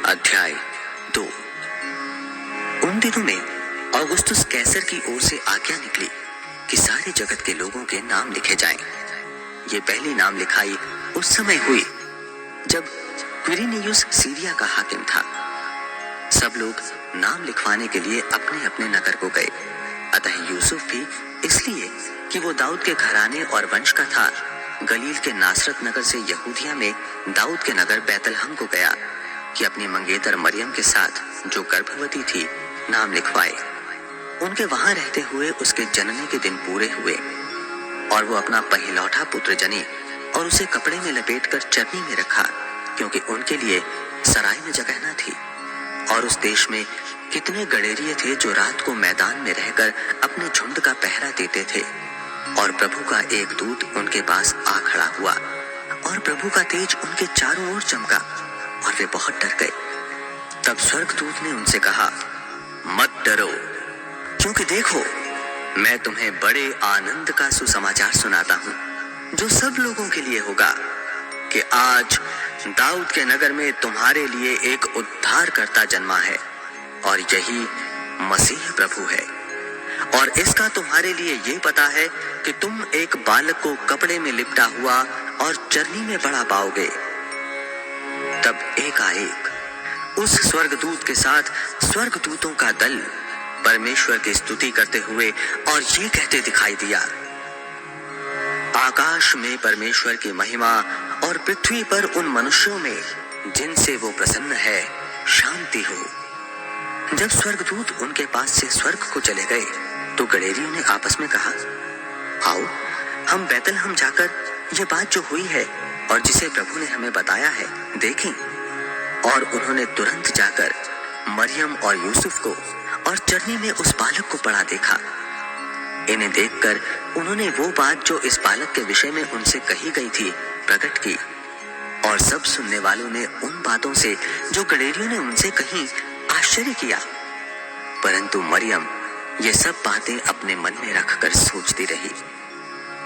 अध्याय 2। उन दिनों में ऑगस्टस कैसर की ओर से आज्ञा निकली कि सारे जगत के लोगों के नाम लिखे जाएं। ये पहली नाम लिखाई उस समय हुई जब क्विरिनियुस सीरिया का हाकिम था। सब लोग नाम लिखवाने के लिए अपने अपने नगर को गए। अतः यूसुफ भी इसलिए कि वो दाऊद के घराने और वंश का था, गलील के नासरत नगर से यहूदिया में दाऊद के नगर बैतलहम को गया कि अपनी मंगेतर मरियम के साथ, जो गर्भवती थी, नाम लिखवाए। उनके वहां रहते हुए उसके जनने के दिन पूरे हुए और वो अपना पहिलौठा पुत्र जनी और उसे कपड़े में लपेटकर चरनी में रखा, क्योंकि उनके लिए सराय में जगह न थी। और उस देश में कितने गडेरिये थे जो रात को मैदान में रहकर अपने झुंड का पहरा देते थे। और प्रभु का एक दूत उनके पास आ खड़ा हुआ और प्रभु का तेज उनके चारों ओर चमका और वे बहुत डर गए। तब स्वर्गदूत ने उनसे कहा, मत डरो, क्योंकि देखो, मैं तुम्हें बड़े आनंद का सुसमाचार सुनाता हूँ, जो सब लोगों के लिए होगा, कि आज दाऊद के नगर में तुम्हारे लिए एक उद्धारकर्ता जन्मा है और यही मसीह प्रभु है। और इसका तुम्हारे लिए ये पता है कि तुम एक बालक को कपड़े में लिपटा हुआ और चरनी में पड़ा पाओगे। तब एकाएक उस स्वर्गदूत के साथ स्वर्गदूतों का दल परमेश्वर की स्तुति करते हुए और ये कहते दिखाई दिया, आकाश में परमेश्वर की महिमा और पृथ्वी पर उन मनुष्यों में जिनसे वो प्रसन्न है शांति हो। जब स्वर्गदूत उनके पास से स्वर्ग को चले गए तो गडेरियों ने आपस में कहा, आओ हम बैतलहम जाकर ये बात जो हुई है और जिसे प्रभु ने हमें बताया है देखें। और उन्होंने तुरंत जाकर मरियम और यूसुफ को और चरनी में उस बालक को पड़ा देखा। इन्हें देखकर उन्होंने वो बात जो इस बालक के विषय में उनसे कही गई थी प्रकट की। और सब सुनने वालों ने उन बातों से जो गडेरियों ने उनसे कही आश्चर्य किया। परंतु मरियम ये सब बातें अपने मन में रखकर सोचती रही।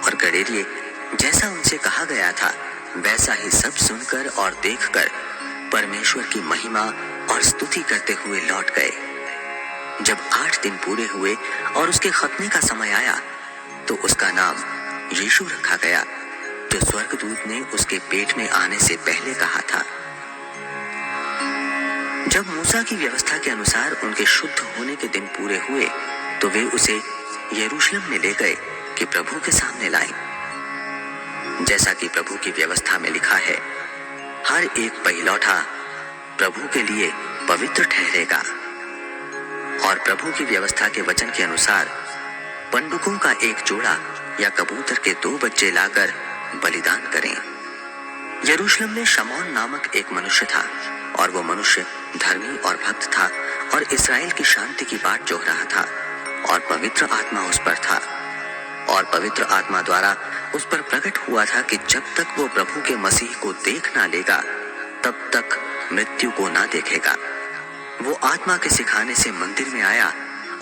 और गडेरिये जैसा उनसे कहा गया था वैसा ही सब सुनकर और देखकर परमेश्वर की महिमा और स्तुति करते हुए लौट गए। जब 8 दिन पूरे हुए और उसके खतने का समय आया तो उसका नाम यीशु रखा गया, जो स्वर्गदूत ने उसके पेट में आने से पहले कहा था। जब मूसा की व्यवस्था के अनुसार उनके शुद्ध होने के दिन पूरे हुए तो वे उसे यरूशलेम में ले गए कि प्रभु के सामने लाएं। जैसा कि प्रभु की व्यवस्था में लिखा है, हर एक पहिलौठा प्रभु के लिए पवित्र ठहरेगा। और प्रभु की व्यवस्था के वचन के अनुसार पंडुकों का एक जोड़ा या कबूतर के 2 बच्चे लाकर बलिदान करें। यरूशलेम में शमौन नामक एक मनुष्य था और वो मनुष्य धर्मी और भक्त था और इस्राएल की शांति की बाट जोह रहा था। और पवित्र आत्मा उस पर था और पवित्र आत्मा द्वारा उस पर प्रकट हुआ था कि जब तक वो प्रभु के मसीह को देख ना लेगा तब तक मृत्यु को ना देखेगा। वो आत्मा के सिखाने से मंदिर में आया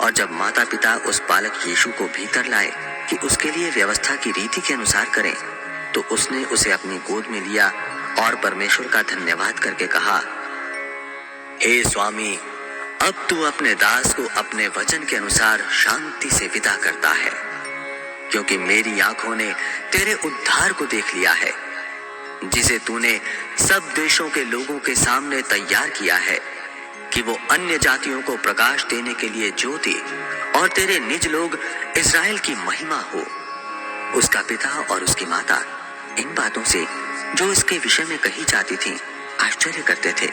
और जब माता पिता उस बालक यीशु को भीतर लाए कि उसके लिए व्यवस्था की रीति के अनुसार करें, तो उसने उसे अपनी गोद में लिया और परमेश्वर का धन्यवाद करके कहा, हे स्वामी, अब तू अपने दास को अपने वचन के अनुसार शांति से विदा करता है, क्योंकि मेरी आंखों ने तेरे उद्धार को देख लिया है, जिसे तूने सब देशों के लोगों के सामने तैयार किया है, कि वो अन्य जातियों को प्रकाश देने के लिए ज्योति और तेरे निज लोग इस्राएल की महिमा हो। उसका पिता और उसकी माता इन बातों से जो इसके विषय में कही जाती थी आश्चर्य करते थे।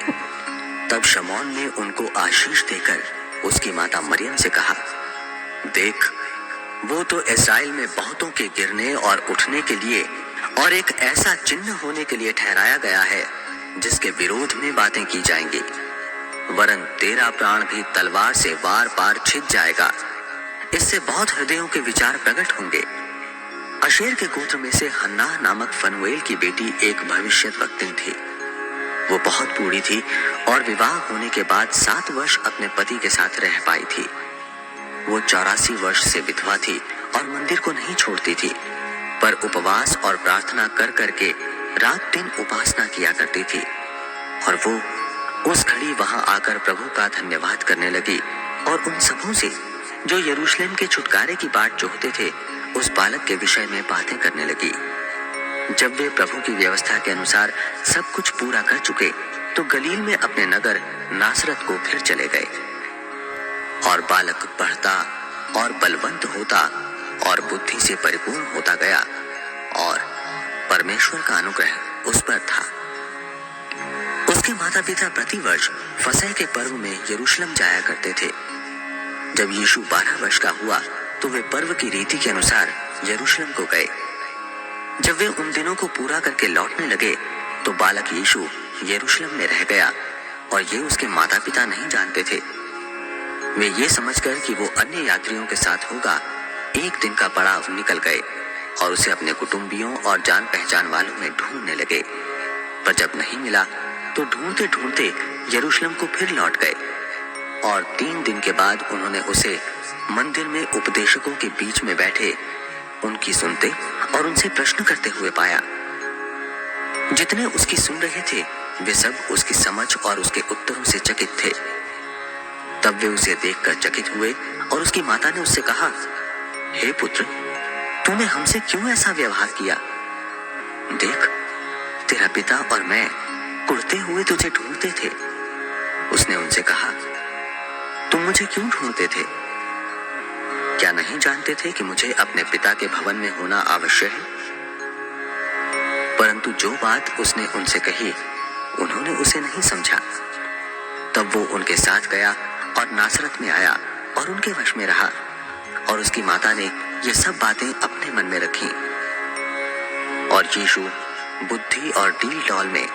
तब शमौन ने उनको आशीष देकर उसकी माता मरियम से कहा, देख, वो तो इस्राएल में बहुतों के गिरने और उठने के लिए और एक ऐसा चिन्ह होने के लिए ठहराया गया है जिसके विरोध में बातें की जाएंगी, वरन तेरा प्राण भी तलवार से वार पार छिद जाएगा। इससे बहुत हृदयों के विचार प्रकट होंगे। अशेर के गोत्र में से हन्नाह नामक फनुएल की बेटी एक भविष्यद्वक्तिन थी। वो बहुत बूढ़ी थी और विवाह होने के बाद 7 वर्ष अपने पति के साथ रह पाई थी। वो 84 वर्ष से विधवा थी और मंदिर को नहीं छोड़ती थी, पर उपवास और प्रार्थना कर करके रात दिन उपासना किया करती थी। और वो उस घड़ी वहां आकर प्रभु का धन्यवाद करने लगी और उन सबों से जो यरूशलेम के छुटकारे की बाट जोहते थे उस बालक के विषय में बातें करने लगी। जब वे प्रभु की व्यवस्था के अनुसार सब कुछ पूरा कर चुके तो गलील में अपने नगर नासरत को फिर चले गए। और बालक बढ़ता और बलवंत होता और बुद्धि से परिपूर्ण होता गया और परमेश्वर का अनुग्रह उस पर था। उसके माता पिता प्रतिवर्ष फसह के पर्व में यरूशलेम जाया करते थे। जब यीशु 12 वर्ष का हुआ तो वे पर्व की रीति के अनुसार यरूशलेम को गए। जब वे उन दिनों को पूरा करके लौटने लगे तो बालक यीशु यरूशलेम में रह गया और ये उसके माता पिता नहीं जानते थे। वे ये समझकर कि वो अन्य यात्रियों के साथ होगा एक दिन का पड़ाव निकल गए और उसे अपने कुटुंबियों और जान पहचान वालों में ढूंढने लगे। पर जब नहीं मिला तो ढूंढते ढूंढते यरूशलेम को फिर लौट गए और 3 दिन के बाद उन्होंने उसे मंदिर में उपदेशकों के बीच में बैठे उनकी सुनते और उनसे प्रश्न करते हुए पाया। जितने उसकी सुन रहे थे वे सब उसकी समझ और उसके उत्तरों से चकित थे। तब वे उसे देखकर चकित हुए और उसकी माता ने उससे कहा, हे पुत्र, तूने हमसे क्यों ऐसा व्यवहार किया? देख, तेरा पिता और मैं कुढ़ते हुए तुझे ढूंढते थे। उसने उनसे कहा, तुम मुझे क्यों ढूंढते थे? क्या नहीं जानते थे कि मुझे अपने पिता के भवन में होना आवश्यक है? परंतु जो बात उसने उनसे कही उन्होंने उसे नहीं समझा। तब वो उनके साथ गया और नासरत में आया और उनके वश में रहा और उसकी माता ने ये सब बातें अपने मन में रखी। और यीशु बुद्धि और डील डॉल में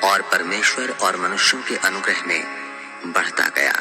और परमेश्वर और मनुष्यों के अनुग्रह में बढ़ता गया।